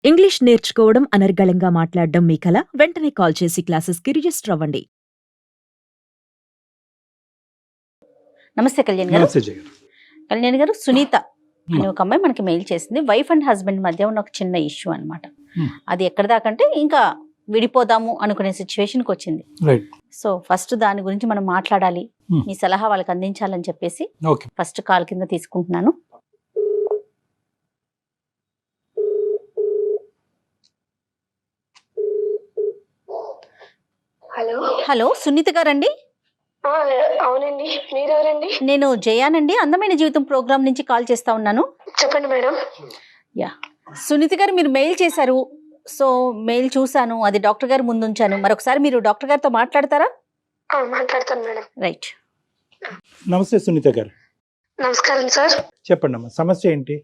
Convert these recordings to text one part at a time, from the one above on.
English నేర్చుకోవడం, అనర్గళంగా మాట్లాడడం మీ కల? వెంటనే కాల్ చేసి క్లాసెస్‌కి రిజిస్టర్ అవ్వండి. నమస్తే కళ్యాణ్ గారు. నమస్తే జయ గారు. కళ్యాణ్ గారు, సునీత అనే ఒక అమ్మాయి మనకి మెయిల్ చేసింది. వైఫ్ అండ్ హస్బెండ్ మధ్య ఉన్న ఒక చిన్న ఇష్యూ అన్నమాట. అది ఎక్కడ దాకంటే ఇంకా విడిపోదాము అనుకునే సిచ్యువేషన్కి వచ్చింది. రైట్. సో ఫస్ట్ దాని గురించి మనం మాట్లాడాలి, మీ సలహా వాళ్ళకి అందించాలని చెప్పేసి ఓకే. ఫస్ట్ కాల్ కింద తీసుకుంటున్నాను. హలో హలో, సునీత గారండి? అవునండి, మీరెవరండి? నేను జయానండి, అందమైన జీవితం ప్రోగ్రామ్ నుంచి కాల్ చేస్తా ఉన్నాను. చెప్పండి మేడం. యా, సునీత గారు మీరు మెయిల్ చేశారు. సో మెయిల్ చూశాను, అది డాక్టర్ గారు ముందు ఉంచాను. మరొకసారి మీరు డాక్టర్ గారితో మాట్లాడతారా? మాట్లాడతాను మేడం. రైట్. నమస్తే సునీత గారు. నమస్కారం సార్. చెప్పండి అమ్మా, సమస్య ఏంటి?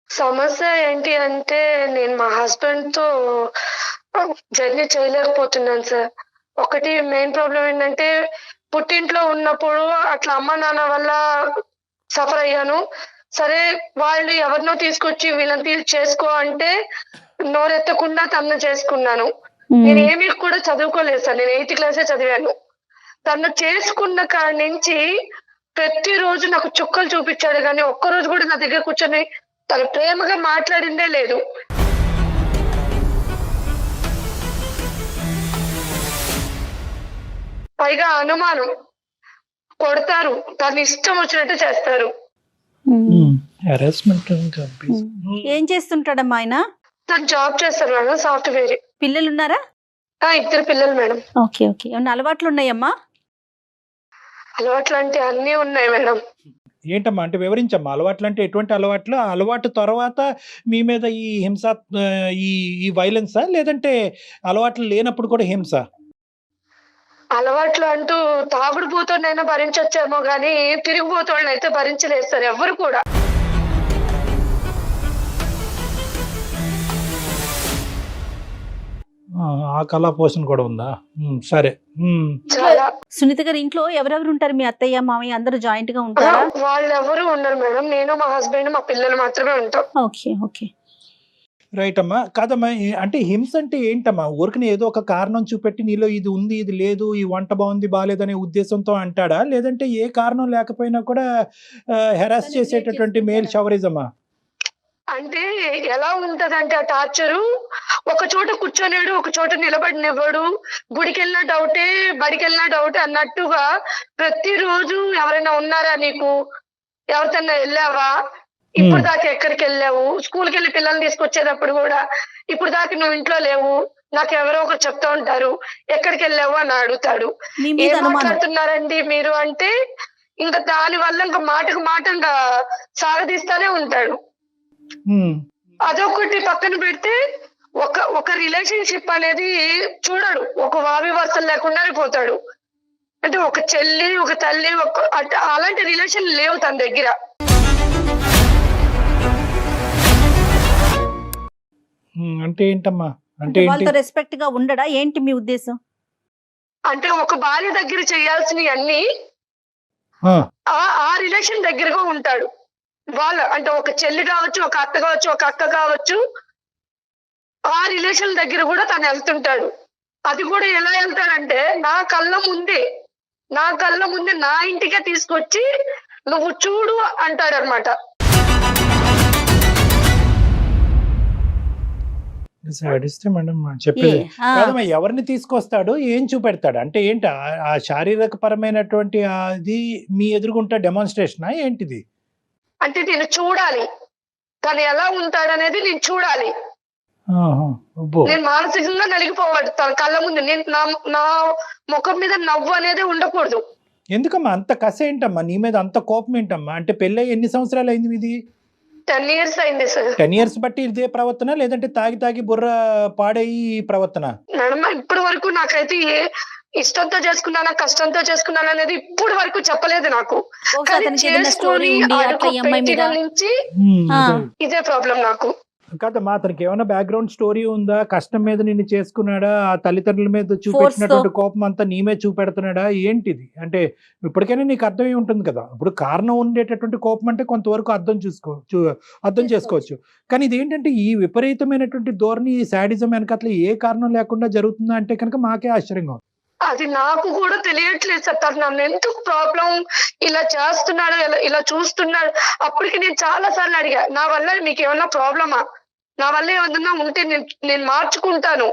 సమస్య ఏంటి అంటే నేను మా హస్బెండ్ తో జర్నీ చేయలేకపోతున్నాను సార్. ఒకటి మెయిన్ ప్రాబ్లం ఏంటంటే పుట్టింట్లో ఉన్నప్పుడు అట్లా అమ్మ నాన్న వల్ల సఫర్ అయ్యాను. సరే వాళ్ళు ఎవరినో తీసుకొచ్చి వీళ్ళని చేసుకో అంటే నోరెత్తకుండా తను చేసుకున్నాను. నేను ఏమీ కూడా చదువుకోలేదు సార్, నేను 8th క్లాసే చదివాను. తను చేసుకున్న కాడి నుంచి ప్రతిరోజు నాకు చుక్కలు చూపించాడు, కానీ ఒక్కరోజు కూడా నా దగ్గర కూర్చొని తను ప్రేమగా మాట్లాడిందే లేదు. పైగా అనుమానం, కొడతారు, తను ఇష్టం వచ్చినట్టు చేస్తారు. ఏం చేస్తుంటాడమ్మా ఆయన? తను జాబ్ చేస్తారు మేడం, సాఫ్ట్వేర్. పిల్లలు ఉన్నారా? 2 పిల్లలు మేడం. Okay okay. ఏమన్నా అలవాట్లు ఉన్నాయమ్మా? అలవాట్లు అంటే అన్నీ ఉన్నాయి మేడం. ఏంటమ్మా అంటే వివరించమ్మా. అలవాట్లు అంటే ఎటువంటి అలవాట్లు? అలవాటు తర్వాత మీ మీద ఈ హింస, ఈ వైలెన్సా, లేదంటే అలవాట్లు లేనప్పుడు కూడా హింస? అలవాట్లు అంటూ తాగుడు పోతోనైనా భరించొచ్చేమో గానీ తిరిగిపోతోళ్ళని అయితే భరించలేదు సార్ ఎవరు కూడా. ఆ కళా పోషణ కూడా ఉందా? సరే. చాలా. సునీత గారు, ఇంట్లో ఎవరెవరు ఉంటారు? మీ అత్తయ్య మామయ్య అందరూ జాయింట్ గా ఉంటారా? వాళ్ళు ఎవరు ఉండరు మేడం, నేను మా హస్బెండ్ మా పిల్లలు మాత్రమే ఉంటాం. Okay okay. రైట్ అమ్మా. కాదమ్మా, అంటే హింస అంటే ఏంటమ్మా? ఊరికనే ఏదో ఒక కారణం చూపెట్టి నీలో ఇది ఉంది, ఇది లేదు, ఈ వంట బాగుంది బాగాలేదనే ఉద్దేశంతో అంటాడా, లేదంటే ఏ కారణం లేకపోయినా కూడా హెరాస్ చేసేటటువంటి మేల్ షవరిజమా? అంటే ఎలా ఉంటదంటే ఆ టార్చరు, ఒక చోట కూర్చొనేడు, ఒక చోట నిలబడినివ్వడు. గుడికి వెళ్ళినా డౌటే, బడికి వెళ్ళినా డౌటే అన్నట్టుగా ప్రతిరోజు ఎవరైనా ఉన్నారా నీకు, ఎవరితోన్నా వెళ్ళావా, ఇప్పుడు దాకా ఎక్కడికి వెళ్ళావు, స్కూల్కి వెళ్ళి పిల్లల్ని తీసుకొచ్చేటప్పుడు కూడా ఇప్పుడు దాకా నువ్వు ఇంట్లో లేవు, నాకు ఎవరో ఒకరు చెప్తా ఉంటారు ఎక్కడికి వెళ్ళావు అని అడుగుతాడు. ఏం మాట్లాడుతున్నారండి మీరు అంటే ఇంకా దాని వల్ల ఇంకా మాటకు మాట ఇంకా సాగదీస్తానే ఉంటాడు. అదొకటి పక్కన పెడితే ఒక రిలేషన్షిప్ అనేది చూడడు, ఒక వావి వరుసలు లేకుండానే పోతాడు. అంటే ఒక చెల్లి, ఒక తల్లి, అలాంటి రిలేషన్ లేవు తన దగ్గర. అంటే ఏంటమ్మా? అంటే వాళ్ళతో రెస్పెక్ట్ గా ఉండడా ఏంటి మీ ఉద్దేశం? అంటే ఒక భార్య దగ్గర చేయాల్సినవి అన్ని ఆ రిలేషన్ దగ్గరగా ఉంటాడు. అంటే ఒక చెల్లి కావచ్చు, ఒక అత్త కావచ్చు, ఒక అక్క కావచ్చు, ఆ రిలేషన్ దగ్గర కూడా తను వెళ్తుంటాడు. అది కూడా ఎలా వెళ్తాడంటే నా కళ్ళ ముందే నా ఇంటికే తీసుకొచ్చి నువ్వు చూడు అంటాడు అనమాట. చెప్పేది కాదమ్మా. ఎవరిని తీసుకొస్తాడు, ఏం చూపెడతాడు అంటే ఏంటి? ఆ శారీరక పరమైనటువంటి అది మీ ఎదురుగుంటా డెమాన్స్ట్రేషనా ఏంటిది? అంటే నేను చూడాలి, తను ఎలా ఉంటాడనేది నేను చూడాలి. నేను మానసికంగా నలిగిపోవాలి తన కళ్ళ ముందు. నేను నా ముఖం మీద నవ్వు అనేది ఉండకూడదు. ఎందుకమ్మా అంత కసి ఏంటమ్మా నీ మీద, అంత కోపం ఏంటమ్మా? అంటే పెళ్ళై ఎన్ని సంవత్సరాలు అయింది మీది? 10 years అయింది సార్. 10 years బట్టి ఇదే ప్రవర్తన, లేదంటే తాగి బుర్ర పాడయి ప్రవర్తన? మేడం ఇప్పటి వరకు నాకైతే ఇష్టంతో చేసుకున్నానా కష్టంతో చేసుకున్నానా అనేది ఇప్పుడు వరకు చెప్పలేదు నాకు. నుంచి ఇదే ప్రాబ్లం నాకు. కాదమ్మా, అతనికి ఏమైనా బ్యాక్గ్రౌండ్ స్టోరీ ఉందా? కష్టం మీద నిన్ను చేసుకున్నాడా? ఆ తల్లిదండ్రుల మీద చూపెట్టినటువంటి కోపం అంతా నీ మీద చూపెడుతున్నాడా? ఏంటిది? అంటే ఇప్పటికైనా నీకు అర్థమై ఉంటుంది కదా. ఇప్పుడు కారణం ఉండేటటువంటి కోపం అంటే కొంతవరకు అర్థం చేసుకోవచ్చు. కానీ ఇదేంటంటే ఈ విపరీతమైనటువంటి ధోరణి, శాడిజం వెనకట్ల ఏ కారణం లేకుండా జరుగుతుందా అంటే కనుక మాకే ఆశ్చర్యంగా ఉంది. అది నాకు కూడా తెలియట్లేదు సార్. తను నన్ను ఎందుకు ప్రాబ్లం ఇలా చేస్తున్నాడు, ఇలా చూస్తున్నాడు. అప్పటికి నేను చాలా సార్లు అడిగా, నా వల్ల మీకు ఏమన్నా ప్రాబ్లమా, నా వల్ల ఏమన్నా ఉంటే నేను మార్చుకుంటాను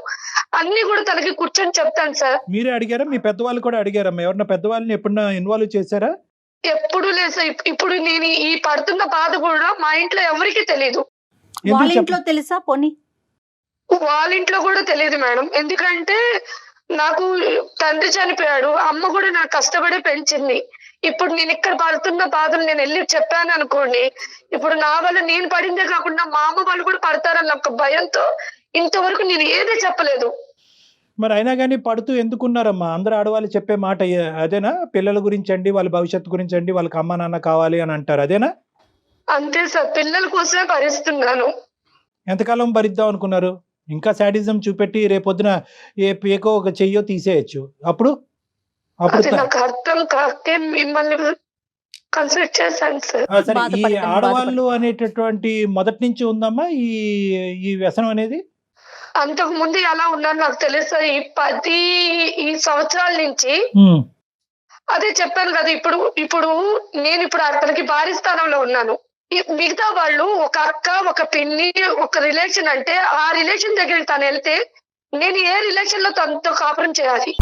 అన్ని కూడా తనకి కూర్చొని చెప్తాను సార్. మీరే అడిగారా? మీ పెద్దవాళ్ళు కూడా అడిగారమ్మా? ఎవరన్నా పెద్దవాళ్ళని ఎప్పుడన్నా ఇన్వాల్వ్ చేశారా? ఎప్పుడు లేదు సార్. ఇప్పుడు నేను ఈ పడుతున్న బాధ కూడా మా ఇంట్లో ఎవరికి తెలియదు. వాళ్ళ ఇంట్లో తెలుసా పోనీ? వాళ్ళ ఇంట్లో కూడా తెలియదు మేడం. ఎందుకంటే నాకు తండ్రి చనిపోయాడు, అమ్మ కూడా నాకు కష్టపడి పెంచింది. ఇప్పుడు నేను ఇక్కడ పడుతున్న బాధలు నేను వెళ్ళి చెప్పాను అనుకోండి, ఇప్పుడు నా వల్ల నేను పడిందే కాకుండా మా అమ్మ వాళ్ళు కూడా పడతారన్న ఒక భయంతో ఇంతవరకు నేను ఏదే చెప్పలేదు. మరి అయినా కానీ పడుతూ ఎందుకున్నారమ్మా? అందరూ ఆడవాళ్ళు చెప్పే మాట అదేనా? పిల్లల గురించి అండి, వాళ్ళ భవిష్యత్తు గురించి అండి, వాళ్ళకి అమ్మ నాన్న కావాలి అని అంటారు, అదేనా? అంతే సార్, పిల్లల కోసమే భరిస్తున్నాను. ఎంతకాలం భరిద్దాం అనుకున్నారు? ఇంకా శాడిజం చూపెట్టి రేపొద్దున ఏ పేకో ఒక చెయ్యో తీసేయచ్చు. అప్పుడు అది నాకు అర్థం కాకే మిమ్మల్ని కన్సల్ట్ చేశాను సార్. సరే, ఈ ఆడవాళ్ళు అనేటటువంటి మొదటి నుంచి ఉందమ్మా ఈ వ్యసనం అనేది? అంతకు ముందు ఎలా ఉన్నాను నాకు తెలుసు సార్. ఈ సంవత్సరాల నుంచి అదే చెప్పాను కదా. ఇప్పుడు నేను అతనికి భారీ స్థానంలో ఉన్నాను. మిగతా వాళ్ళు ఒక అక్క, ఒక పిన్ని, ఒక రిలేషన్ అంటే ఆ రిలేషన్ దగ్గరికి తను వెళ్తే నేను ఏ రిలేషన్ లో తనతో కాపురం చేయాలి?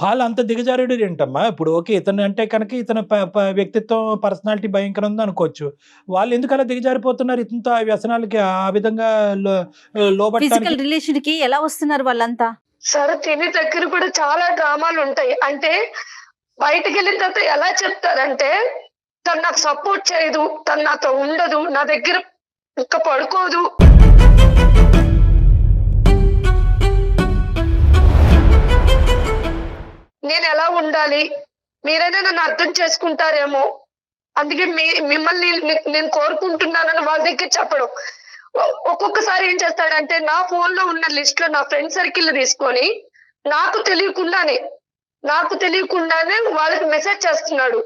వాళ్ళు అంత దిగజారుడు ఏంటమ్మా? ఇప్పుడు ఓకే, ఇతను అంటే కనుక ఇతను వ్యక్తిత్వం, పర్సనాలిటీ భయంకరం ఉంది అనుకోవచ్చు. వాళ్ళు ఎందుకు అలా దిగజారిపోతున్నారు? ఇతనితో ఆ వ్యసనాలకి ఆ విధంగా లోబట్టడానికి రిలేషన్ కి ఎలా వస్తున్నారు వాళ్ళంతా? సరే, తిని దగ్గర కూడా చాలా డ్రామాలు ఉంటాయి. అంటే బయటకు వెళ్ళిన తర్వాత ఎలా చెప్తారంటే, తను నాకు సపోర్ట్ చేయదు, తను నాతో ఉండదు, నా దగ్గర ఇంకా పడుకోదు. నేను ఎలా ఉండాలి, మీరైనా నన్ను అర్థం చేసుకుంటారేమో, అందుకే మిమ్మల్ని నేను కోరుకుంటున్నానని వాళ్ళ దగ్గర చెప్పడం. ఒక్కొక్కసారి ఏం చేస్తాడంటే నా ఫోన్ లో ఉన్న లిస్ట్ లో నా ఫ్రెండ్ సర్కిల్ తీసుకొని నాకు తెలియకుండానే వాళ్ళకి మెసేజ్ చేస్తున్నాడు.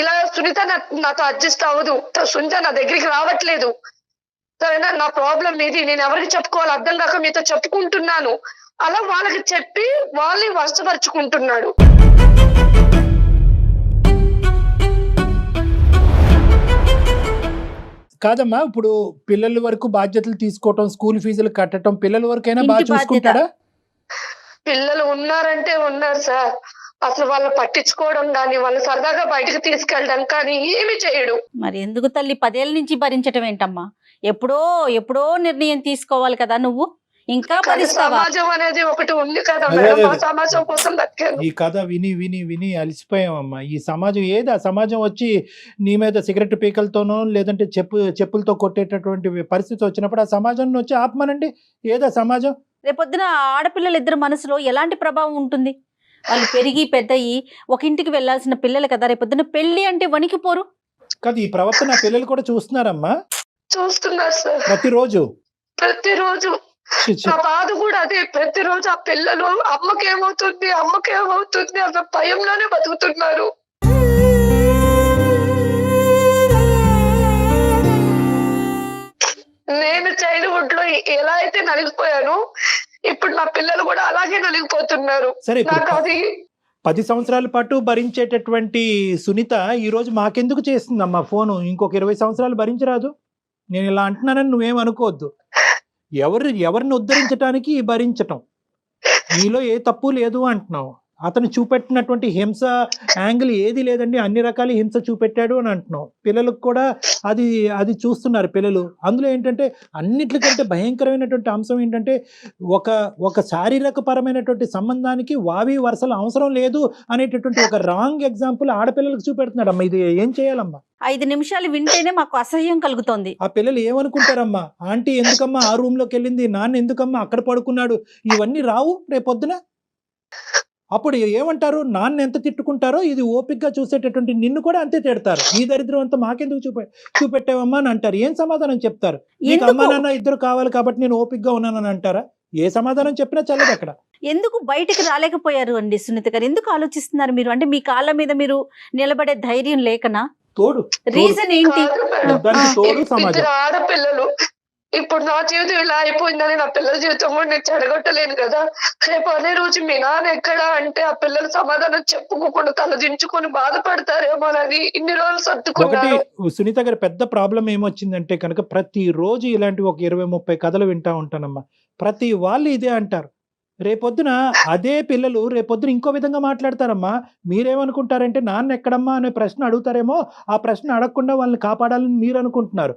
ఇలా సునీత నాతో అడ్జస్ట్ అవ్వదు, సునీత నా దగ్గరికి రావట్లేదు, సరేనా, నా ప్రాబ్లం ఇది, నేను ఎవరికి చెప్పుకోవాలి అర్థం కాక మీతో చెప్పుకుంటున్నాను, అలా వాళ్ళకి చెప్పి వాళ్ళని వశపరుచుకుంటున్నాడు. కాదమ్మా, ఇప్పుడు పిల్లల వరకు బాధ్యతలు తీసుకోవటం, స్కూల్ ఫీజులు కట్టడం, పిల్లల వరకైనా బాగా చూసుకుంటాడా? పిల్లలు ఉన్నారంటే ఉన్నారు సార్. అసలు వాళ్ళు పట్టించుకోవడం కానీ, వాళ్ళు సరదాగా బయటకు తీసుకెళ్ళడం కానీ ఏమి చేయడు. మరి ఎందుకు తల్లి 10 ఏళ్ళ నుంచి భరించటం ఏంటమ్మా? ఎప్పుడో నిర్ణయం తీసుకోవాలి కదా నువ్వు. ఇంకా సమాజం అనేది ఒకటి ఉంది కదా మేడం, ఆ సమాజం కోసం బతికాను. ఈ కథ విని విని విని అలసిపోయామమ్మా. ఈ సమాజం ఏది? ఆ సమాజం వచ్చి నీ మీద సిగరెట్ పీకలతోనో లేదంటే చెప్పులతో కొట్టేటటువంటి పరిస్థితి వచ్చినప్పుడు ఆ సమాజాన్ని వచ్చి ఆపమనండి. ఏదా సమాజం? రేపొద్దున ఆడపిల్లలు ఇద్దరు మనసులో ఎలాంటి ప్రభావం ఉంటుంది? వాళ్ళు పెరిగి పెద్దయి ఒక ఇంటికి వెళ్లాల్సిన పిల్లలు కదా, రేపొద్దున పెళ్లి అంటే వణికిపోరు కదా. ఈ ప్రవర్తన పిల్లలు కూడా చూస్తున్నారమ్మా. చూస్తున్నారు సార్, ప్రతిరోజు. నా బాధ కూడా అదే. ప్రతిరోజు ఆ పిల్లలు అమ్మకేమవుతుంది అన్న భయంలోనే బతుకుతున్నారు. నేను చైల్డ్హుడ్ లో ఎలా అయితే నలిగిపోయాను, ఇప్పుడు నా పిల్లలు కూడా అలాగే నలిగిపోతున్నారు. సరే, నాకు అది 10 సంవత్సరాల పాటు భరించేటటువంటి సునీత ఈ రోజు మాకెందుకు చేస్తుందమ్మా ఫోను? ఇంకొక 20 సంవత్సరాలు భరించరాదు? నేను ఇలా అంటున్నానని నువ్వేం అనుకోవద్దు. ఎవరిని ఉద్ధరించడానికి భరించటం, నీలో ఏ తప్పు లేదు అంటున్నావు. అతను చూపెట్టినటువంటి హింస యాంగిల్ ఏది లేదండి, అన్ని రకాల హింస చూపెట్టాడు అని అంటున్నాం. పిల్లలకు కూడా అది అది చూస్తున్నారు పిల్లలు. అందులో ఏంటంటే అన్నిటికంటే భయంకరమైనటువంటి అంశం ఏంటంటే ఒక ఒక శారీరక పరమైనటువంటి సంబంధానికి వావి వరుసలు అవసరం లేదు అనేటటువంటి ఒక రాంగ్ ఎగ్జాంపుల్ ఆడపిల్లలకు చూపెడుతున్నాడు అమ్మ. ఇది ఏం చేయాలమ్మా? 5 నిమిషాలు వింటేనే మాకు అసహ్యం కలుగుతోంది. ఆ పిల్లలు ఏమనుకుంటారమ్మా? ఆంటీ ఎందుకమ్మా ఆ రూమ్ లోకి వెళ్ళింది, నాన్న ఎందుకమ్మా అక్కడ పడుకున్నాడు, ఇవన్నీ రావు రేపొద్దున. అప్పుడు ఏమంటారు? నాన్న ఎంత తిట్టుకుంటారో ఇది ఓపికగా చూసేటటువంటి నిన్ను కూడా అంతే తిడతారు. ఈ దరిద్రం అంతా మాకెందుకు చూపెట్టావమ్మా అని అంటారు. ఏం సమాధానం చెప్తారు? నీకు అమ్మా నాన్న ఇద్దరు కావాలి కాబట్టి నేను ఓపికగా ఉన్నానని అంటారా? ఏ సమాధానం చెప్పినా చల్లదు అక్కడ. ఎందుకు బయటికి రాలేకపోయారు అండి సునీత గారు? ఎందుకు ఆలోచిస్తున్నారు మీరు? అంటే మీ కాళ్ళ మీద మీరు నిలబడే ధైర్యం లేకనా? తోడు రీజన్ ఏంటి? దానికి తోడు సమాజం. ఇద్దరు ఆడపిల్లలు, ఇప్పుడు నా జీవితం ఇలా అయిపోయిందని నా పిల్లల జీవితం కూడా నేను చెడగొట్టలేను కదా. రేపు అనే రోజు మీ నాన్న ఎక్కడా అంటే ఆ పిల్లలు సమాధానం చెప్పుకోకుండా తలదించుకొని బాధపడతారేమోనని ఇన్ని రోజులు ఒకటి సర్దుకున్నాను. సునీత గారి పెద్ద ప్రాబ్లం ఏమొచ్చిందంటే కనుక ప్రతి రోజు ఇలాంటి ఒక 20-30 కథలు వింటా ఉంటానమ్మా. ప్రతి వాళ్ళు ఇదే అంటారు. రేపొద్దున అదే పిల్లలు రేపొద్దున ఇంకో విధంగా మాట్లాడతారమ్మా. మీరేమనుకుంటారంటే నాన్న ఎక్కడమ్మా అనే ప్రశ్న అడుగుతారేమో, ఆ ప్రశ్న అడగకుండా వాళ్ళని కాపాడాలని మీరు అనుకుంటున్నారు.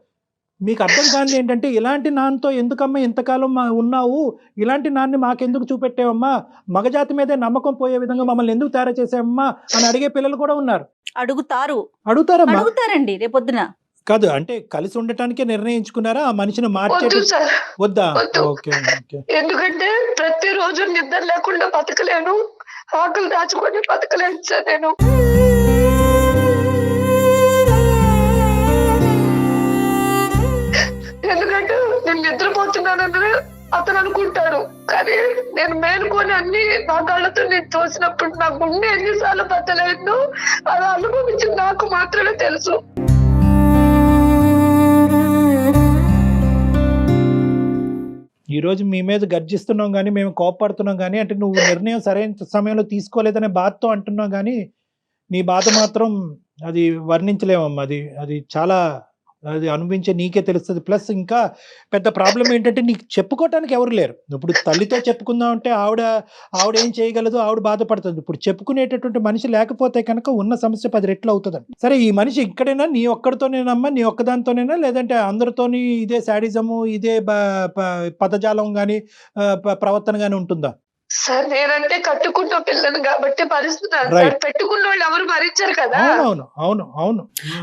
మీకు అర్థం కానిది ఏంటంటే ఇలాంటి నాన్నతో ఎందుకమ్మా ఇంతకాలం ఉన్నావు, ఇలాంటి నాన్ని మాకెందుకు చూపెట్టావమ్మా, మగజాతి మీదే నమ్మకం పోయే విధంగా మమ్మల్ని ఎందుకు తయారు చేసావమ్మా అని అడిగే పిల్లలు కూడా ఉన్నారు. అడుగుతారమ్మా, అడుగుతారండి రేపొద్దున. కాదు అంటే కలిసి ఉండటానికే నిర్ణయించుకున్నారా? ఆ మనిషిని మార్చే వద్దు సార్, వద్దా? వద్దు. Okay okay. ఎందుకంటే ప్రతిరోజు నిద్ర లేకుండా బతకలేను, ఆకలి దాచుకొని బతకలేను సార్ నేను. ఎందుకంటే నేను నిద్రపోతున్నానని అతను అనుకుంటాడు, కానీ నేను మేలుకొని అన్ని నా కళ్ళతో నేను తోసినప్పుడు నా గుండె ఎన్నిసార్లు బతలేదు అది అనుభవించింది నాకు మాత్రమే తెలుసు. ఈ రోజు మీ మీద గర్జిస్తున్నాం కానీ, మేము కోపడుతున్నాం కానీ, అంటే నువ్వు నిర్ణయం సరైన సమయంలో తీసుకోలేదనే బాధతో అంటున్నాం కానీ, నీ బాధ మాత్రం అది వర్ణించలేమమ్మా. అది అది చాలా అది అనుభవించే నీకే తెలుస్తుంది. ప్లస్ ఇంకా పెద్ద ప్రాబ్లం ఏంటంటే నీకు చెప్పుకోవటానికి ఎవరు లేరు. ఇప్పుడు తల్లితో చెప్పుకుందాం అంటే ఆవిడ ఏం చేయగలదు, ఆవిడ బాధపడుతుంది. ఇప్పుడు చెప్పుకునేటటువంటి మనిషి లేకపోతే కనుక ఉన్న సమస్య 10 రెట్లు అవుతుందండి. సరే ఈ మనిషి ఇక్కడైనా నీ ఒక్కడితోనేనమ్మా, నీ ఒక్కదానితోనేనా, లేదంటే అందరితోని ఇదే శాడిజము ఇదే పదజాలం కానీ ప్రవర్తన కానీ ఉంటుందా? సార్ నేనంటే కట్టుకున్న పిల్లను కాబట్టి భరిస్తున్నాను సార్. పెట్టుకున్న వాళ్ళు ఎవరు భరించారు కదా. అవును అవును అవును.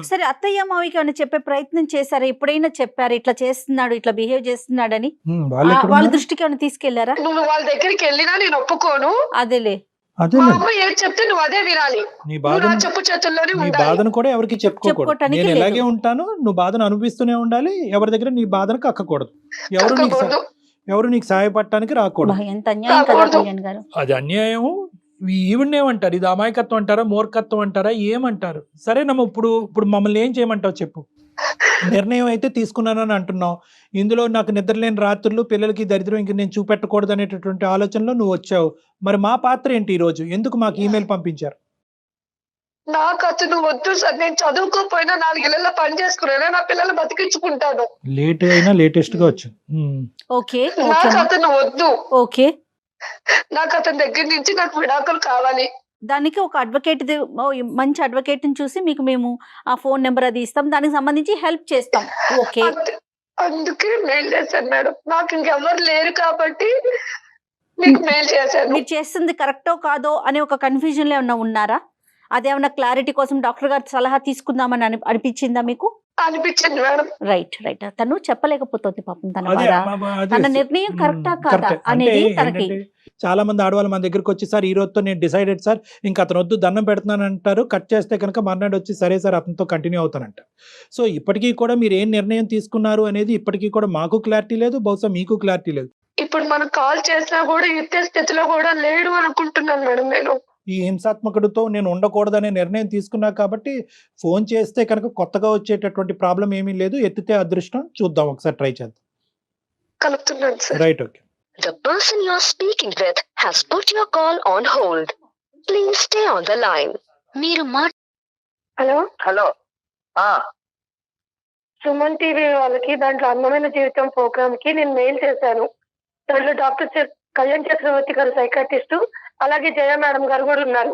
సరే అత్తయ్య మావికి ఏమైనా చెప్పే ప్రయత్నం చేశారా? ఎప్పుడైనా చెప్పారు ఇట్లా చేస్తున్నాడు, ఇట్లా బిహేవ్ చేస్తున్నాడని? వాళ్ళ దృష్టికి ఏమైనా తీసుకెళ్లారా? నువ్వు వాళ్ళ దగ్గరికి వెళ్ళినా నేను ఒప్పుకోను. అదేలే, మా అమ్మ ఏం చెప్తే నువ్వు అదే వినాలి. నీ బాధ చెప్పు చేతుల్లోనే నీ ఉండాలి. బాధను కూడా ఎవరికి చెప్పుకోకూడదు. నేను ఇలాగే ఉంటాను, నువ్వు బాధను అనుభవిస్తూనే ఉండాలి. ఎవరి దగ్గర నీ బాధను కక్కకూడదు. ఎవరు నీకు సహాయపడటానికి రాకూడదు. ఎంత అన్యాయం కదా కళ్యాణ్ గారు. అది అన్యాయం. ఈవిడేమంటారు? ఇది అమాయకత్వం అంటారా, మూర్ఖత్వం అంటారా, ఏమంటారు? సరేనమ్మా, ఇప్పుడు మమ్మల్ని ఏం చేయమంటావు చెప్పు. నిర్ణయం అయితే తీసుకున్నానని అంటున్నావు. ఇందులో నాకు నిద్రలేని రాత్రులు, పిల్లలకి దరిద్రం ఇంక నేను చూపెట్టకూడదు అనేటటువంటి ఆలోచనలో నువ్వు వచ్చావు. మరి మా పాత్ర ఏంటి ఈ రోజు? ఎందుకు మాకు ఈమెయిల్ పంపించారు? నాకు అతను వద్దు సార్. నేను చదువుకోపోయినా 4 ఏళ్ళ పని చేసుకున్నా నా పిల్లలు బతికించుకుంటాను. లేట్ అయినా లేటెస్ట్ గా వచ్చు. నాకు అతను వద్దు. ఓకే, నాకు అతని దగ్గర నుంచి నాకు విడాకులు కావాలి. దానికి ఒక అడ్వకేట్, మంచి అడ్వకేట్ ని చూసి మీకు మేము ఆ ఫోన్ నెంబర్ అది ఇస్తాం, దానికి సంబంధించి హెల్ప్ చేస్తాం. ఓకే, అందుకే మెయిల్ చేశాను మేడం. నాకు ఇంకెవరు లేరు కాబట్టి మీకు మెయిల్ చేశాను. మీరు చేస్తుంది కరెక్టో కాదో అనే ఒక కన్ఫ్యూజన్ లో ఏమన్నా ఉన్నారా? అదేమన్నా క్లారిటీ కోసం డాక్టర్ గారి సలహా తీసుకుందామని అనిపించిందా మీకు? అనిపించింది మేడం. రైట్. తను చెప్పలేకపోతుంది పాపం తన నిర్ణయం కరెక్టా కాదా అనేది తనకి. చాలా మంది ఆడవాళ్ళు మన దగ్గరకు వచ్చి సార్ ఈ రోజుతో నేను డిసైడెడ్ సార్, ఇంకా అతను వద్దు దండం పెడుతున్నాను అంటారు. కట్ చేస్తే కనుక మర్నాడు వచ్చి సరే సార్ అతనితో కంటిన్యూ అవుతానంట. సో ఇప్పటికీ కూడా మీరు ఏం నిర్ణయం తీసుకున్నారు అనేది ఇప్పటికీ కూడా మాకు క్లారిటీ లేదు, బహుశా మీకు క్లారిటీ లేదు. ఇప్పుడు మనం కాల్ చేసినా కూడా ఎత్తే స్థితిలో కూడా లేడు అనుకుంటున్నాను మేడం. నేను ఈ హింసాత్మకుడితో నేను ఉండకూడదనే నిర్ణయం తీసుకున్నా కాబట్టి ఫోన్ చేస్తే కనుక కొత్తగా వచ్చేటటువంటి ప్రాబ్లం ఏమీ లేదు. ఎత్తితే అదృష్టం. చూద్దాం, ఒకసారి ట్రై చేద్దాం. కలుపుతున్నాను sir. Right, okay. The person you're speaking with has put your call on hold. Please stay on the line. మీరు హలో సుమన్ టీవీ వాళ్ళకి దాంట్లో అందమైన జీవితం ప్రోగ్రామ్ కి నేను మెయిల్ చేశాను. దాంట్లో డాక్టర్ కళ్యాణ్ చక్రవర్తి గారు సైకాట్రిస్ట్, అలాగే జయ మేడం గారు కూడా ఉన్నారు.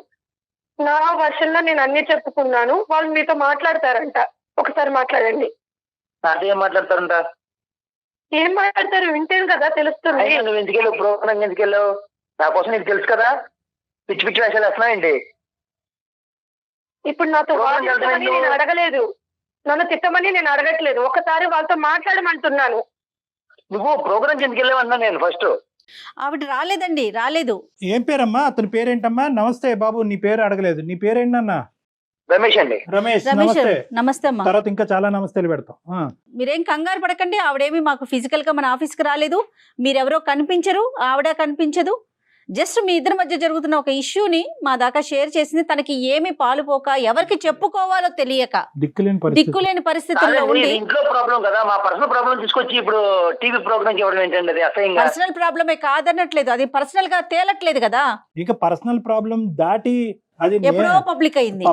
నా వర్షన్ లో నేను అన్ని చెప్పుకున్నాను. వాళ్ళు మీతో మాట్లాడతారంట, ఒకసారి మాట్లాడండి. నాతో ఏం మాట్లాడతారంట? ఏం మాట్లాడతారు వింటేను కదా తెలుస్తుంది. అయినా నువ్వు ఎందుకు వెళ్ళావు? ప్రోగ్రామ్ ఎందుకు వెళ్ళావు? నా కోసం నీకు తెలుసు కదా. పిచ్చి పిచ్చి వేషాలు వేస్తున్నావు ఏంటి? ఇప్పుడు నాతో వాదించమని నేను అడగలేదు, నన్ను తిట్టమని నేను అడగట్లేదు. ఒకసారి వాళ్ళతో మాట్లాడమంటున్నాను. నువ్వు ప్రోగ్రామ్ ఎందుకు వెళ్ళావు అన్నా నేను ఫస్ట్. ఆవిడ రాలేదండి, రాలేదు. ఏం పేరమ్మా? అతని పేరేంటమ్మా? నమస్తే బాబు, నీ పేరు అడగలేదు. నీ పేరేంటన్నా? రమేష్ అండి. రమేష్. రమేష్ నమస్తే. నమస్తే అమ్మా. తర్వాత ఇంకా చాలా నమస్తేలు పెడతాం. మీరేం కంగారు పడకండి. ఆవిడేమి మాకు ఫిజికల్ గా మన ఆఫీస్కి రాలేదు. మీరెవరో కనిపించరు, ఆవిడ కనిపించదు. జస్ట్ మీ ఇద్దరి మధ్య జరుగుతున్న ఒక ఇష్యూని మా దాకా షేర్ చేసింది. తనకి ఏమి పాలుపోక, ఎవరికి చెప్పుకోవాలో తెలియక, దిక్కులేని పరిస్థితుల్లో ఉండి. ఇంట్లో ప్రాబ్లం కదా, మా పర్సనల్ ప్రాబ్లం తీసుకొచ్చి ఇప్పుడు టీవీ ప్రోగ్రామ్ ఇవ్వడం ఏంటండి? అది అసహ్యంగా. పర్సనల్ ప్రాబ్లమే కాదనట్లేదు, అది పర్సనల్ గా తేలట్లేదు కదా. ఇక పర్సనల్ ప్రాబ్లం దాటి అది ఎప్పుడో పబ్లిక్ అయింది.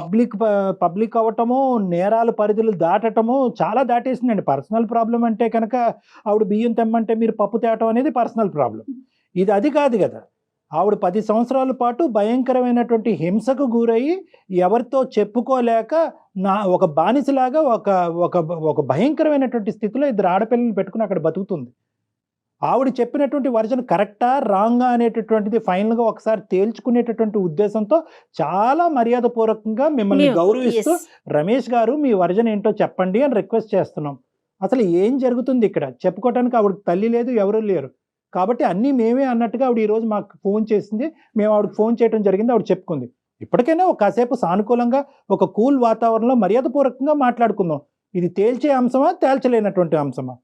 పబ్లిక్ అవటము, నేరాల పరిధులు దాటటము చాలా దాటేసిందండి. పర్సనల్ ప్రాబ్లం అంటే కనుక ఆవిడ బియ్యం తెమ్మంటే మీరు పప్పు తేవటం అనేది పర్సనల్ ప్రాబ్లం. ఇది అది కాదు కదా. ఆవిడ 10 సంవత్సరాల పాటు భయంకరమైనటువంటి హింసకు గురయ్యి ఎవరితో చెప్పుకోలేక ఒక బానిసలాగా ఒక భయంకరమైనటువంటి స్థితిలో 2 ఆడపిల్లలు పెట్టుకుని అక్కడ బతుకుతుంది. ఆవిడ చెప్పినటువంటి వర్జన్ కరెక్టా రాంగా అనేటటువంటిది ఫైనల్గా ఒకసారి తేల్చుకునేటటువంటి ఉద్దేశంతో చాలా మర్యాదపూర్వకంగా మిమ్మల్ని గౌరవిస్తూ రమేష్ గారు మీ వర్జన్ ఏంటో చెప్పండి అని రిక్వెస్ట్ చేస్తున్నాం. అసలు ఏం జరుగుతుంది ఇక్కడ చెప్పుకోవడానికి? ఆవిడకి తల్లి లేదు, ఎవరూ లేరు. కాబట్టి అన్నీ మేమే అన్నట్టుగా ఆవిడ ఈరోజు మాకు ఫోన్ చేసింది. మేము ఆవిడకి ఫోన్ చేయడం జరిగింది. ఆవిడ చెప్పుకుంది. ఇప్పటికైనా ఒక కాసేపు సానుకూలంగా ఒక కూల్ వాతావరణంలో మర్యాదపూర్వకంగా మాట్లాడుకుందాం. ఇది తేల్చే అంశమా, తేల్చలేనటువంటి అంశమా?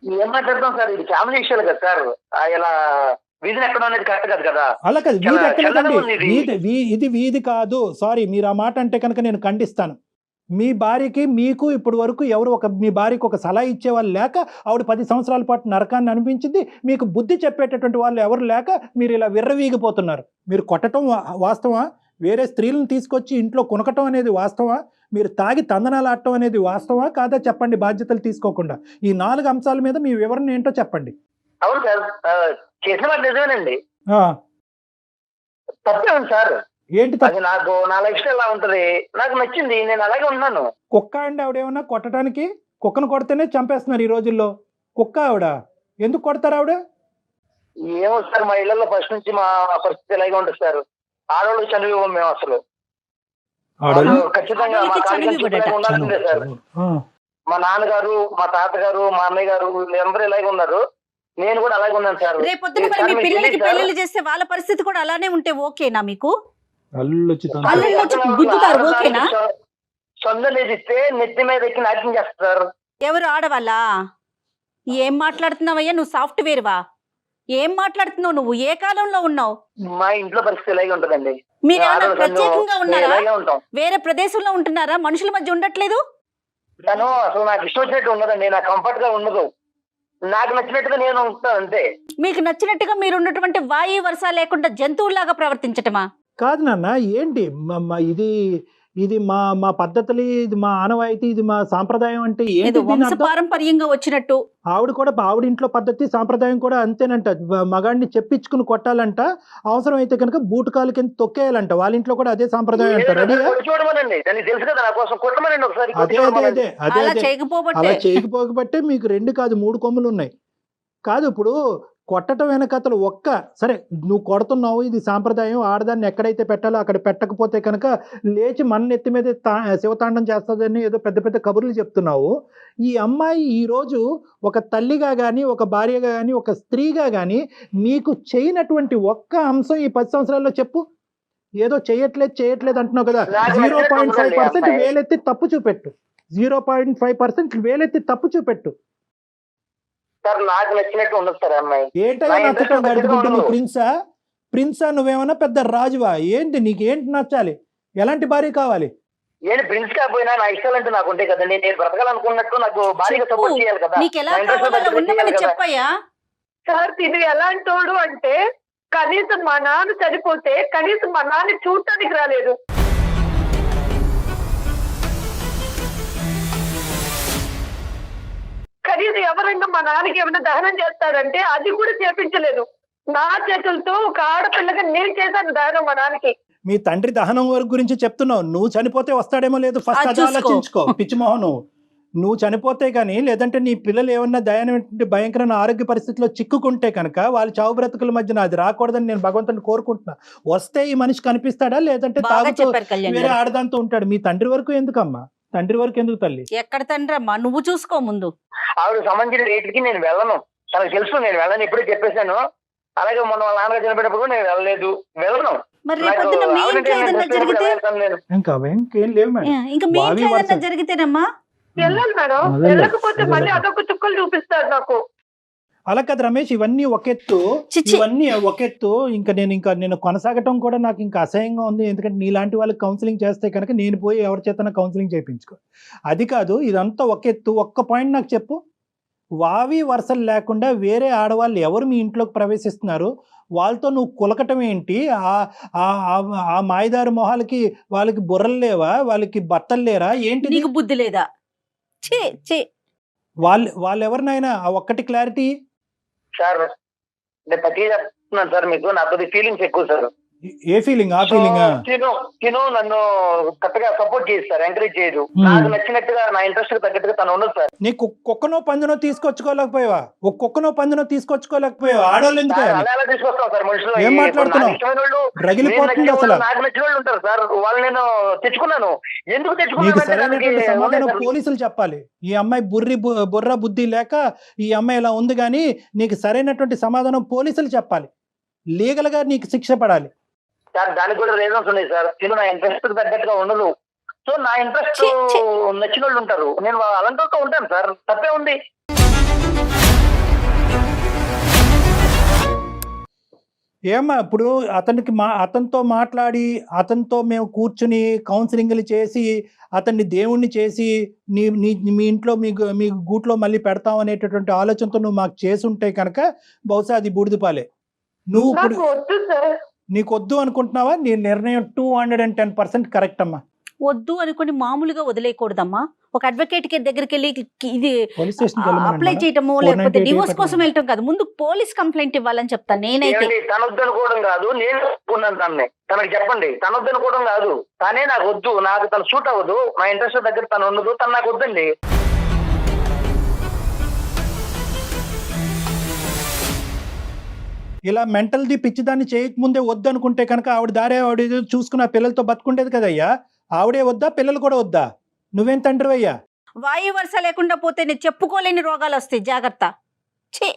ఏం మాట్లాడతాం సార్? ఇది ఫ్యామిలీ విషయాలు కదా సార్. ఇలా వీధిని ఎక్కడ అనేది కరెక్ట్ కాదు కదా. అలా కాదు, వీధి ఎక్కలేదండి. ఇది వీధి కాదు. సారీ, మీరు ఆ మాట అంటే కనుక నేను ఖండిస్తాను. మీ భార్యకి మీకు ఇప్పటి వరకు ఎవరు మీ భార్యకి ఒక సలహా ఇచ్చేవాళ్ళు లేక ఆవిడ 10 సంవత్సరాల పాటు నరకాన్ని అనిపించింది. మీకు బుద్ధి చెప్పేటటువంటి వాళ్ళు ఎవరు లేక మీరు ఇలా విర్రవీగిపోతున్నారు. మీరు కొట్టడం వాస్తవా? వేరే స్త్రీలను తీసుకొచ్చి ఇంట్లో కొనకటం అనేది వాస్తవా? మీరు తాగి తందనాలు ఆడటం అనేది వాస్తవా కాదా చెప్పండి, బాధ్యతలు తీసుకోకుండా. ఈ 4 అంశాల మీద మీ వివరణ ఏంటో చెప్పండి. అవును సార్, చేసిన మాట నిజమేనండి. తప్పే ఉంది సార్. ఏంటి అది? నాకు నా లైఫ్ స్టైల్ ఎలా ఉంటది, నాకు నచ్చింది, నేను అలాగే ఉన్నాను. కుక్క అండి ఆవిడేమన్నా కొట్టడానికి? కుక్కను కొడితేనే చంపేస్తున్నారు ఈ రోజుల్లో. కుక్క ఆవిడ ఎందుకు కొడతారు ఆవిడ? ఏమో సార్, మా ఇళ్లలో ఫస్ట్ నుంచి మా పరిస్థితి ఇలాగే ఉంటుంది సార్. ఆడవాళ్ళు చనిపోయాం మేము అసలు. ఖచ్చితంగా మా కాలేజీ ఉండాల్సిందే సార్. మా నాన్నగారు, మా తాతగారు, మా అన్నయ్య గారు వీళ్ళందరూ ఇలాగే ఉన్నారు. నేను కూడా అలాగే ఉన్నాను సార్. రేపొద్దున మరి మీ పిల్లలకి పెళ్లిళ్ళు చేస్తే వాళ్ళ పరిస్థితి కూడా అలానే ఉంటే ఓకేనా మీకు? గుద్దుతారు, ఓకేనా? సొంత ఇస్తే నెత్తి మీద ఎక్కి నాట్యం చేస్తారు. ఎవరు? ఆడవాళ్ళా? ఏం మాట్లాడుతున్నావయ్యా నువ్వు? సాఫ్ట్వేర్ వా? ఏం మాట్లాడుతున్నావు నువ్వు? ఏ కాలంలో ఉన్నావు? మా ఇంట్లో పరిస్థితి ఇలాగే ఉంటదండి. మీరు ప్రత్యేకంగా ఉన్నారా? వేరే ప్రదేశంలో ఉంటున్నారా? మనుషుల మధ్య ఉండట్లేదు? తను అసలు నాకు ఇష్టం వచ్చినట్టు ఉండదండి. నాకు కంఫర్ట్ గా ఉండదు. నాకు నచ్చినట్టుగా నేను ఉంటాను అంతే. మీకు నచ్చినట్టుగా మీరు ఉన్నటువంటి వాయు వరుస లేకుండా జంతువులాగా ప్రవర్తించటమా? కాదు నాన్న, ఏంటి ఇది మా పద్ధతులు, ఇది మా ఆనవాయితీ, ఇది మా సాంప్రదాయం అంటే ఏంటి? వంశపారంపర్యంగా వచ్చినట్టు. ఆవిడ ఇంట్లో పద్ధతి సాంప్రదాయం కూడా అంతేనంట. మగాడిని చెప్పించుకుని కొట్టాలంట, అవసరం అయితే కనుక బూటకాలు కింద తొక్కేయాలంట. వాళ్ళ ఇంట్లో కూడా అదే సాంప్రదాయం అంటారు. అలా చేయకపోబట్టే మీకు 2 కాదు 3 కొమ్ములు ఉన్నాయి. కాదు, ఇప్పుడు కొట్టడం వెనకతలు సరే నువ్వు కొడుతున్నావు, ఇది సాంప్రదాయం, ఆడదాన్ని ఎక్కడైతే పెట్టాలో అక్కడ పెట్టకపోతే కనుక లేచి మన నెత్తి మీద శివతాండం చేస్తుందని ఏదో పెద్ద పెద్ద కబుర్లు చెప్తున్నావు. ఈ అమ్మాయి ఈరోజు ఒక తల్లిగా కానీ, ఒక భార్యగా కానీ, ఒక స్త్రీగా కానీ మీకు చేయనటువంటి ఒక్క అంశం ఈ 10 సంవత్సరాల్లో చెప్పు. ఏదో చేయట్లేదు అంటున్నావు కదా. 0.5% వేలెత్తి తప్పు చూపెట్టు. 0.5% వేలెత్తి తప్పు చూపెట్టు. సార్ నాకు నచ్చినట్టు ఉండదు సార్ అమ్మాయి. ఏంటో నచ్చటం గడిపిగుడ్డు? నువ్వు ప్రిన్సా? నువ్వేమన్నా పెద్ద రాజువా? ఏంటి నీకేంటి నచ్చాలి? ఎలాంటి భార్య కావాలి? నేను ప్రిన్స్ కాకపోయినా నా ఇష్టాలు అంటే నాకు ఉంటాయి కదండి. నేను బ్రతకాలనుకున్నట్టు నాకు భార్యగా సపోర్ట్ చేయాలి కదా. చెప్పయ్యా సార్, ఇది ఎలాంటోడు అంటే కనీసం మా నాన్న చనిపోతే కనీసం మా నాన్న చూడటానికి రాలేదు. కనీసం ఎవరైనా మా నాన్నకి ఏమైనా దహనం చేస్తాడంటే అది కూడా చేపించలేదు. నా చేతులతో ఒక ఆడపిల్లగా నేను చేశాను దానం మా నాన్నకి. మీ తండ్రి దహనం వరకు గురించి చెప్తున్నావు. నువ్వు చనిపోతే వస్తాడేమో లేదు, ఫస్ట్ అది అది చూసుకో. ఆలోచించుకో పిచ్చిమోహన్. నువ్వు చనిపోతే కానీ, లేదంటే నీ పిల్లలు ఏమన్నా భయంకరమైన ఆరోగ్య పరిస్థితిలో చిక్కుకుంటే కనుక వాళ్ళ చావు బ్రతుకుల మధ్యన అది రాకూడదని నేను భగవంతుని కోరుకుంటున్నా. వస్తే ఈ మనిషి కనిపిస్తాడా, లేదంటే బాగా తాగుతూ చెప్పారు కళ్యాణ్ వేరే గారు. ఆడదాంతో ఉంటాడు. మీ తండ్రి వరకు ఎందుకమ్మా? తండ్రి వరకు ఎందుకు తల్లి? ఎక్కడ తండ్రి అమ్మా, నువ్వు చూసుకో ముందు. ఆవిడ సంబంధించిన రేట్లకి నేను వెళ్ళను, తనకు తెలుసు నేను వెళ్ళను, ఇప్పుడే చెప్పేశాను. అలాగే మొన్న వాళ్ళ నాన్నగారు చనిపోయినప్పుడు నేను వెళ్ళను. మరి నాకు రేపొద్దున మీ ఆవిడంటే ఇంట్లో ఏదన్నా నేను జరిగితే, వెళ్తాను నేను. ఇంకేం లేవు మేడం. ఇంకా మీ వావి ఇంట్లో ఏదన్నా వరుస. జరిగితేనమ్మా వెళ్ళను మేడం, అదే. వెళ్ళకపోతే అదే. మళ్ళీ అదొక చుక్కలు చూపిస్తాడు నాకు. అలా కదా రమేష్, ఇవన్నీ ఒకెత్తు, చిచ్చి. ఇవన్నీ ఒకెత్తు. నేను కొనసాగటం కూడా నాకు ఇంకా అసహ్యంగా ఉంది. ఎందుకంటే నీలాంటి వాళ్ళకి కౌన్సిలింగ్ చేస్తే కనుక నేను పోయి ఎవరి చేతన కౌన్సిలింగ్ చేయించుకో. అది కాదు, ఇదంతా ఒకెత్తు. ఒక్క పాయింట్ నాకు చెప్పు. వావి వరుసలు లేకుండా వేరే ఆడవాళ్ళు ఎవరు మీ ఇంట్లోకి ప్రవేశిస్తున్నారు? వాళ్ళతో నువ్వు కులకటం ఏంటి? ఆ మాయదారు మొహాలకి వాళ్ళకి బుర్రలు లేవా? వాళ్ళకి బట్టలు లేరా ఏంటి? నీకు బుద్ధి లేదా? ఛీ ఛీ. వాళ్ళు ఎవరినైనా ఆ ఒక్కటి క్లారిటీ. సార్ నేను ప్రతి చెప్తున్నాను సార్, మీకు నా కొద్ది ఫీలింగ్స్ ఎక్కువ సార్. ఏ ఫీలింగ్? ఆ ఫీలింగ్ తిను నన్ను కరెక్ట్గా సపోర్ట్ చేయదు సార్, ఎంకరేజ్ చేయదు. Hmm. నాకు నచ్చినట్టుగా నా ఇంట్రెస్ట్ తగ్గట్టుగా తను ఉండదు సార్. నీకు కుక్కనో పందునో తీసుకొచ్చుకోలేకపోయావా? ఒక కుక్కనో పందునో తీసుకొచ్చుకోలేకపోయావా? ఆడవాళ్ళు ఎందుకు? అలా ఎలా తీసుకొస్తాం సార్ మనుషులు? ఏం మాట్లాడుతున్నావు? నాకు ఇష్టమైన వాళ్ళు, రగిలిపోతుంది నేను నచ్చిన అసలు. వాళ్ళు, నాకు నచ్చిన వాళ్ళు ఉంటారు సార్. వాళ్ళు నేను తెచ్చుకున్నాను. ఎందుకు నీకు తెచ్చుకున్నాను అంటే సరైనటువంటి దానికి సమాధానం ఉన్నాయి సార్. పోలీసులు చెప్పాలి. ఈ అమ్మాయి బుర్ర బుద్ధి లేక ఈ అమ్మాయి ఇలా ఉంది, కానీ నీకు సరైనటువంటి సమాధానం పోలీసులు చెప్పాలి. లీగల్ గా నీకు శిక్ష పడాలి. సార్ దానికి కూడా రీజన్స్ ఉన్నాయి సార్. తిను నా ఇంట్రెస్ట్ తగ్గట్టుగా ఉండదు. సో నా ఇంట్రెస్ట్ ఛీ, ఛీ. నచ్చిన వాళ్ళు ఉంటారు, నేను అలాంటి ఉంటాను సార్. తప్పే ఉంది. ఏమ్మా ఇప్పుడు అతనితో మాట్లాడి, అతనితో మేము కూర్చుని కౌన్సిలింగ్లు చేసి, అతన్ని దేవుణ్ణి చేసి మీ ఇంట్లో మీ గూట్లో మళ్ళీ పెడతాం అనేటటువంటి ఆలోచనతో నువ్వు మాకు చేసి ఉంటే కనుక బహుశా అది బూడిదపాలే. నువ్వు ఇప్పుడు నాకు వద్దు సార్. నీకు వద్దు అనుకుంటున్నావా? నీ నిర్ణయం 210% కరెక్ట్ అమ్మా. వద్దు అనుకుని మామూలుగా వదిలేయకూడదమ్మా. ఒక అడ్వకేట్ కి దగ్గరికి వెళ్ళి ఇది పోలీస్ స్టేషన్ అప్లై చేయటము, లేకపోతే డివోర్స్ కోసం వెళ్ళటం కాదు, ముందు పోలీస్ కంప్లైంట్ ఇవ్వాలని చెప్తాను నేనైతే. ఏమండి, తన వద్దనుకోవడం కాదు, నేను ఒప్పుకున్నాను తనని. తనకు చెప్పండి, తన వద్దనుకోవడం కాదు. తనే నాకు వద్దు, నాకు తను సూట్ అవ్వదు, నా ఇంట్రెస్ట్ దగ్గర తను ఉండదు, తను నాకు వద్దండి. ఇలా మెంటల్ది పిచ్చిదాన్ని చేయకముందే వద్దు అనుకుంటే కనుక ఆవిడ దారే ఆవిడ ఏదో చూసుకుని ఆ పిల్లలతో బతుకుండేది కదయ్యా. ఆవిడే వద్దా, పిల్లలు కూడా వద్దా? నువ్వేం తండ్రివయ్యా? వాయు వరుస లేకుండా పోతే నేను చెప్పుకోలేని రోగాలు వస్తాయి, జాగ్రత్త. ఛీ.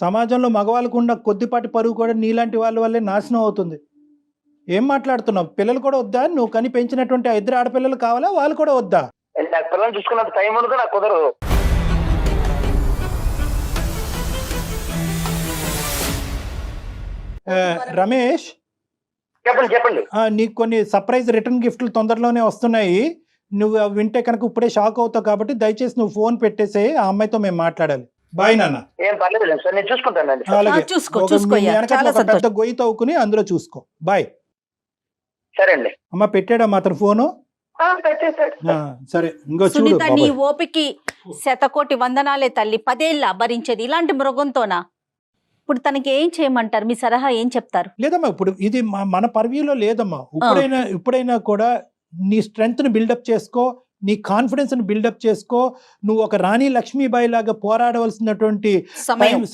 సమాజంలో మగవాళ్ళకు ఉన్న కొద్దిపాటి పరువు కూడా నీలాంటి వాళ్ళ వల్లే నాశనం అవుతుంది. ఏం మాట్లాడుతున్నావు? పిల్లలు కూడా వద్దా? నువ్వు కని పెంచినటువంటి ఆ ఇద్దరు ఆడపిల్లలు కావాలా? వాళ్ళు కూడా వద్దా? నాకు పిల్లలు చూసుకున్నంత టైం ఉండదు, నాకు కుదరదు. రమేష్, చెప్పండి. నీకు కొన్ని సర్ప్రైజ్ రిటర్న్ గిఫ్ట్లు తొందరలోనే వస్తున్నాయి. నువ్వు అవి వింటే కనుక ఇప్పుడే షాక్ అవుతావు, కాబట్టి దయచేసి నువ్వు ఫోన్ పెట్టేసే, ఆ అమ్మాయితో మేము మాట్లాడాలి. బాయ్ నాన్న. ఏం పర్లేదు సార్, నేను చూసుకుంటానండి. అలాగే చూసుకో, ఒక చూసుకో మీ అయ్యా. వెనకాల చాలా ఒక పెద్ద సంతోషం. గొయ్యి తవ్వుకుని అందులో చూసుకో. బాయ్. సరే అండి. అమ్మ పెట్టాడమ్మా అతను ఫోను. పెట్టేశాడు. సరే ఇంకో చూడు సునీత, నీ బాబాయ్. ఓపికి శతకోటి వందనాలే తల్లి. 10 ఏళ్ళ భరించేది ఇలాంటి మృగంతోనా? ఇప్పుడు తనకి ఏం చేయమంటారు? మీ సలహా ఏం చెప్తారు? లేదమ్మా, ఇప్పుడు ఇది మన పర్వ్యూలో లేదమ్మా. ఇప్పుడైనా కూడా నీ స్ట్రెంగ్త్ ని బిల్డప్ చేసుకో, నీ కాన్ఫిడెన్స్ ని బిల్డప్ చేసుకో. నువ్వు ఒక రాణి లక్ష్మీబాయి లాగా పోరాడవలసినటువంటి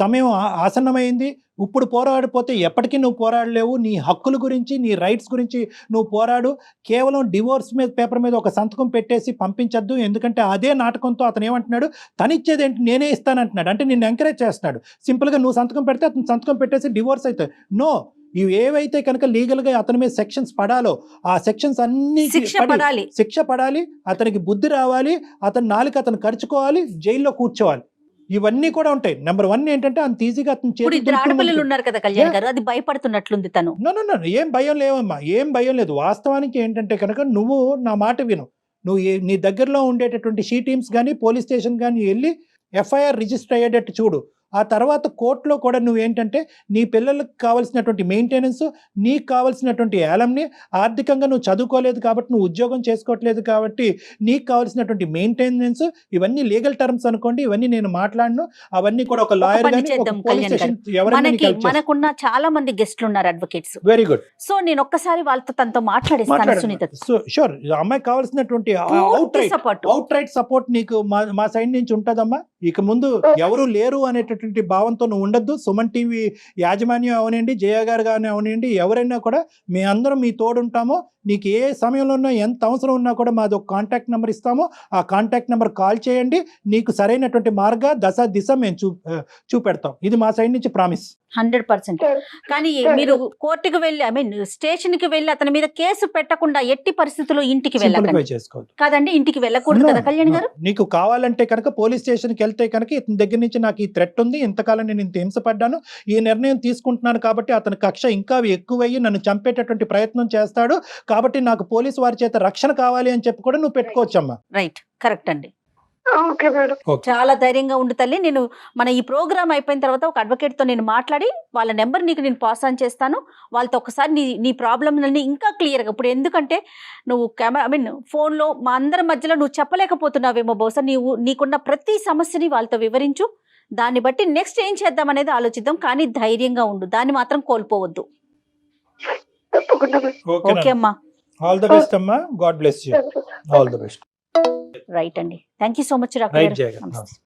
సమయం ఆసన్నమైంది. ఇప్పుడు పోరాడిపోతే ఎప్పటికీ నువ్వు పోరాడలేవు. నీ హక్కుల గురించి, నీ రైట్స్ గురించి నువ్వు పోరాడు. కేవలం డివోర్స్ పేపర్ మీద ఒక సంతకం పెట్టేసి పంపించద్దు. ఎందుకంటే అదే నాటకంతో అతను ఏమంటున్నాడు, తనిచ్చేది ఏంటి, నేనే ఇస్తానంటున్నాడు. అంటే నిన్ను ఎంకరేజ్ చేస్తున్నాడు. సింపుల్గా నువ్వు సంతకం పెడితే అతను సంతకం పెట్టేసి డివోర్స్ అవుతాయి. నో, ఇవి ఏవైతే కనుక లీగల్గా అతని మీద సెక్షన్స్ పడాలో ఆ సెక్షన్స్ అన్ని శిక్ష పడాలి. అతనికి బుద్ధి రావాలి, అతని నాలుక అతను ఖర్చుకోవాలి, జైల్లో కూర్చోవాలి. ఇవన్నీ కూడా ఉంటాయి. నెంబర్ 1 ఏంటంటే అంత ఈజీగా అతను ఆడపిల్లలు ఉన్నారు కదా కళ్యాణ్ గారు, అది భయపడుతున్నట్లుంది తను. నో, ఏం భయం లేవమ్మా, ఏం భయం లేదు. వాస్తవానికి ఏంటంటే కనుక నువ్వు నా మాట విను. నువ్వు నీ దగ్గరలో ఉండేటటువంటి షీ టీమ్స్ కానీ పోలీస్ స్టేషన్ కానీ వెళ్ళి ఎఫ్ఐఆర్ రిజిస్టర్ అయ్యేటట్టు చూడు. ఆ తర్వాత కోర్టులో కూడా నువ్వేంటంటే నీ పిల్లలకు కావాల్సినటువంటి మెయింటెనెన్స్, నీకు కావాల్సినటువంటి ఏలంని, ఆర్థికంగా నువ్వు చదువుకోలేదు కాబట్టి, నువ్వు ఉద్యోగం చేసుకోవట్లేదు కాబట్టి నీకు కావాల్సినటువంటి మెయింటెనెన్స్, ఇవన్నీ లీగల్ టర్మ్స్ అనుకోండి. ఇవన్నీ నేను మాట్లాడను. అవన్నీ కూడా ఒక లాయర్ పని గాని, ఒక చేద్దాం పోలీస్ కళ్యాణ్ స్టేషన్ గారు. ఎవరైనా నీకు మనకి help చేస్తారు. మనకున్న చాలా మంది గెస్ట్లు ఉన్నారు అడ్వకేట్స్. Very good. సో నేను ఒక్కసారి వాళ్ళతో తనతో మాట్లాడిస్తాను సునీత. సో షూర్, అమ్మాయికి కావాల్సినటువంటి అవుట్ రైట్ సపోర్ట్ నీకు మా సైడ్ నుంచి ఉంటదమ్మా. ఇక ముందు ఎవరు లేరు అనేటటువంటి భావంతో నువ్వు ఉండద్దు. సుమన్ టీవీ యాజమాన్యం అవనండి, జయ గారు కానీ అవనండి, ఎవరైనా కూడా మీ అందరం మీ తోడుంటాము. నీకు ఏ సమయంలో ఉన్నా, ఎంత అవసరం ఉన్నా కూడా మాది ఒక కాంటాక్ట్ నెంబర్ ఇస్తాము. ఆ కాంటాక్ట్ నెంబర్ కాల్ చేయండి. నీకు సరైనటువంటి దిశ మేము చూపెడతాం. ఇది మా సైడ్ నుంచి ప్రామిస్. 100%. కానీ మీరు కోర్టుకు వెళ్ళి, ఐ మీన్ స్టేషన్ కి వెళ్ళి అతని మీద కేసు పెట్టకుండా ఎట్టి పరిస్థితుల్లో ఇంటికి వెళ్ళకండి. చేసుకోవాలి కాదండి, ఇంటికి వెళ్ళకూడదు కదా కళ్యాణ్ గారు? నీకు కావాలంటే కనుక పోలీస్ స్టేషన్కి వెళ్తే కనుక ఇతని దగ్గర నుంచి నాకు ఈ థ్రెట్ ఉంది, ఇంతకాలం నేను ఇంత హింసపడ్డాను, ఈ నిర్ణయం తీసుకుంటున్నాను కాబట్టి అతని కక్ష ఇంకా ఎక్కువయ్యి నన్ను చంపేటటువంటి ప్రయత్నం చేస్తాడు కాబట్టి నాకు పోలీసు వారి చేత రక్షణ కావాలి అని చెప్పి కూడా నువ్వు పెట్టుకోవచ్చమ్మా. రైట్, కరెక్ట్ అండి. Okay madam. చాలా ధైర్యంగా ఉండు తల్లి. నేను మన ఈ ప్రోగ్రామ్ అయిపోయిన తర్వాత ఒక అడ్వకేట్ తో నేను మాట్లాడి వాళ్ళ నెంబర్ నీకు నేను పాస్ ఆన్ చేస్తాను. వాళ్ళతో ఒకసారి నీ ప్రాబ్లమ్ ఇంకా క్లియర్గా, ఇప్పుడు ఎందుకంటే నువ్వు కెమెరా, ఐ మీన్ ఫోన్లో మా అందరి మధ్యలో నువ్వు చెప్పలేకపోతున్నావేమో, బహుశా నీకున్న ప్రతి సమస్యని వాళ్ళతో వివరించు. దాన్ని బట్టి నెక్స్ట్ ఏం చేద్దాం అనేది ఆలోచిద్దాం. కానీ ధైర్యంగా ఉండు, దాన్ని మాత్రం కోల్పోవద్దు. తప్పకుండా. ఓకే అమ్మా, ఆల్ ద బెస్ట్ అమ్మా. God bless you. All the best. Right అండి. Thank you so much right doctor Jaya garu. Garu. నమస్తే.